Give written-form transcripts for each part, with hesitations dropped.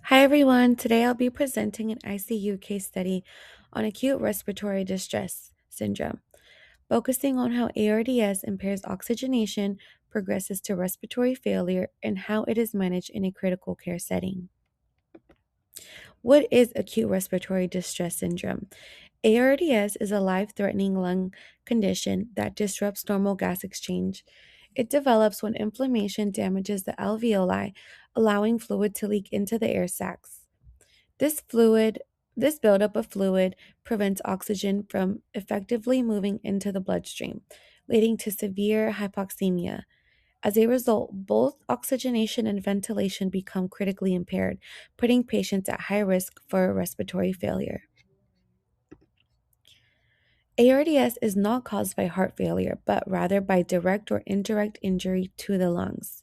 Hi everyone, today I'll be presenting an ICU case study on acute respiratory distress syndrome, focusing on how ARDS impairs oxygenation, progresses to respiratory failure, and how it is managed in a critical care setting. What is acute respiratory distress syndrome? ARDS is a life-threatening lung condition that disrupts normal gas exchange. It develops when inflammation damages the alveoli, allowing fluid to leak into the air sacs. This fluid, this buildup of fluid prevents oxygen from effectively moving into the bloodstream, leading to severe hypoxemia. As a result, both oxygenation and ventilation become critically impaired, putting patients at high risk for respiratory failure. ARDS is not caused by heart failure, but rather by direct or indirect injury to the lungs.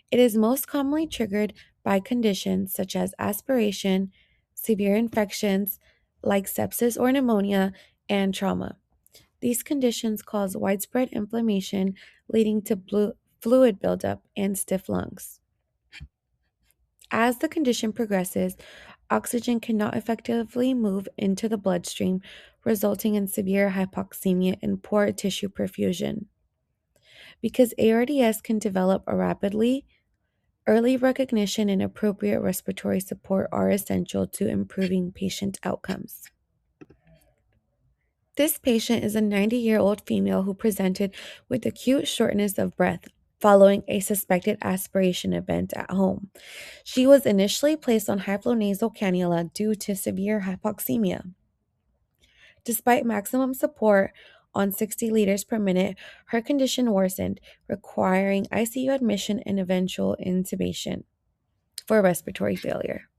It is most commonly triggered by conditions such as aspiration, severe infections like sepsis or pneumonia, and trauma. These conditions cause widespread inflammation, leading to fluid buildup and stiff lungs. As the condition progresses, oxygen cannot effectively move into the bloodstream, resulting in severe hypoxemia and poor tissue perfusion. Because ARDS can develop rapidly, early recognition and appropriate respiratory support are essential to improving patient outcomes. This patient is a 90-year-old female who presented with acute shortness of breath following a suspected aspiration event at home. She was initially placed on high flow nasal cannula due to severe hypoxemia. Despite maximum support on 60 liters per minute, her condition worsened, requiring ICU admission and eventual intubation for respiratory failure.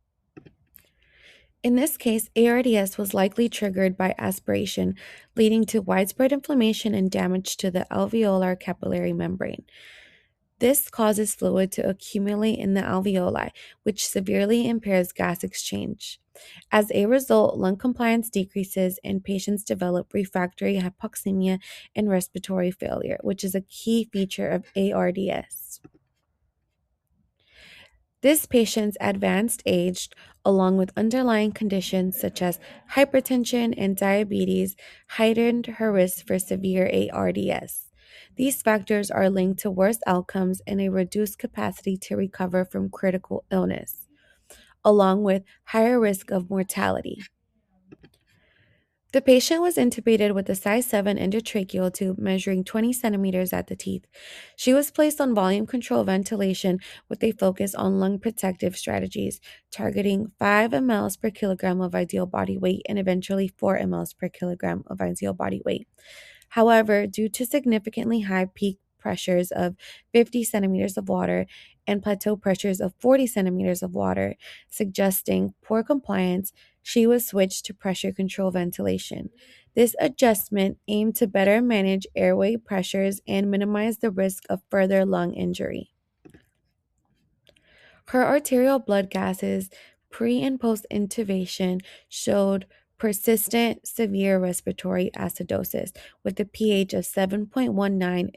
In this case, ARDS was likely triggered by aspiration, leading to widespread inflammation and damage to the alveolar capillary membrane. This causes fluid to accumulate in the alveoli, which severely impairs gas exchange. As a result, lung compliance decreases and patients develop refractory hypoxemia and respiratory failure, which is a key feature of ARDS. This patient's advanced age, along with underlying conditions such as hypertension and diabetes, heightened her risk for severe ARDS. These factors are linked to worse outcomes and a reduced capacity to recover from critical illness, along with higher risk of mortality. The patient was intubated with a size 7 endotracheal tube measuring 20 centimeters at the teeth. She was placed on volume control ventilation with a focus on lung protective strategies, targeting 5 mLs per kilogram of ideal body weight and eventually 4 mLs per kilogram of ideal body weight. However, due to significantly high peak pressures of 50 centimeters of water and plateau pressures of 40 centimeters of water, suggesting poor compliance, she was switched to pressure control ventilation. This adjustment aimed to better manage airway pressures and minimize the risk of further lung injury. Her arterial blood gases pre and post intubation showed persistent severe respiratory acidosis with a pH of 7.19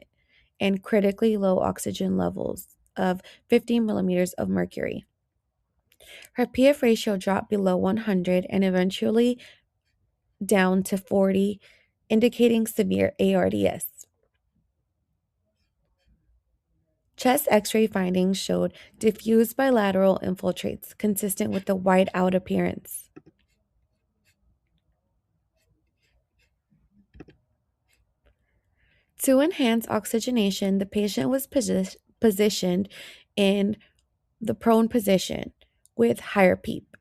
and critically low oxygen levels of 50 millimeters of mercury. Her PF ratio dropped below 100 and eventually down to 40, indicating severe ARDS. Chest x ray findings showed diffuse bilateral infiltrates consistent with the white out appearance. To enhance oxygenation, the patient was positioned in the prone position with higher PEEP,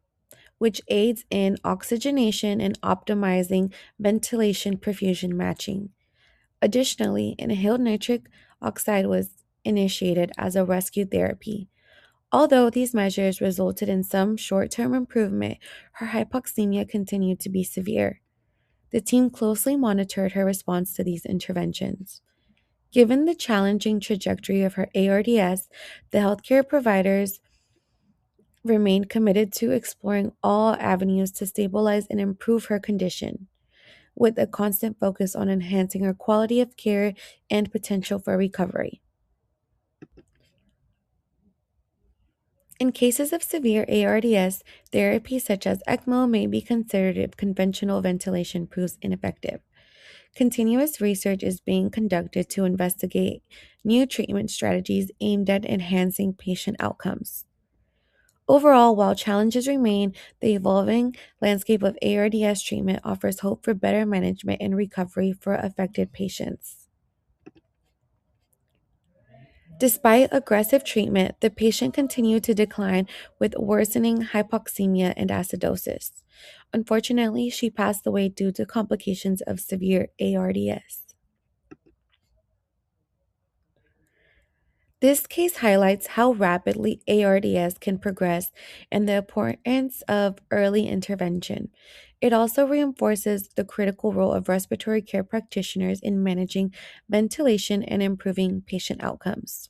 which aids in oxygenation and optimizing ventilation perfusion matching. Additionally, inhaled nitric oxide was initiated as a rescue therapy. Although these measures resulted in some short term improvement, her hypoxemia continued to be severe. The team closely monitored her response to these interventions. Given the challenging trajectory of her ARDS, the healthcare providers remained committed to exploring all avenues to stabilize and improve her condition, with a constant focus on enhancing her quality of care and potential for recovery. In cases of severe ARDS, therapy such as ECMO may be considered if conventional ventilation proves ineffective. Continuous research is being conducted to investigate new treatment strategies aimed at enhancing patient outcomes. Overall, while challenges remain, the evolving landscape of ARDS treatment offers hope for better management and recovery for affected patients. Despite aggressive treatment, the patient continued to decline with worsening hypoxemia and acidosis. Unfortunately, she passed away due to complications of severe ARDS. This case highlights how rapidly ARDS can progress and the importance of early intervention. It also reinforces the critical role of respiratory care practitioners in managing ventilation and improving patient outcomes.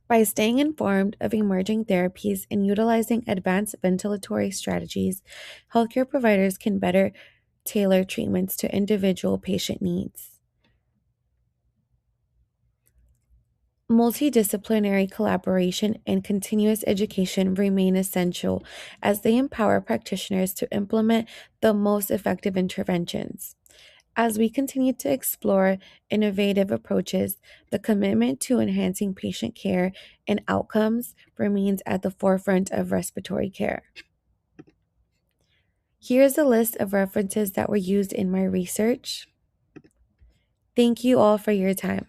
By staying informed of emerging therapies and utilizing advanced ventilatory strategies, healthcare providers can better tailor treatments to individual patient needs. Multidisciplinary collaboration and continuous education remain essential as they empower practitioners to implement the most effective interventions. As we continue to explore innovative approaches, the commitment to enhancing patient care and outcomes remains at the forefront of respiratory care. Here's a list of references that were used in my research. Thank you all for your time.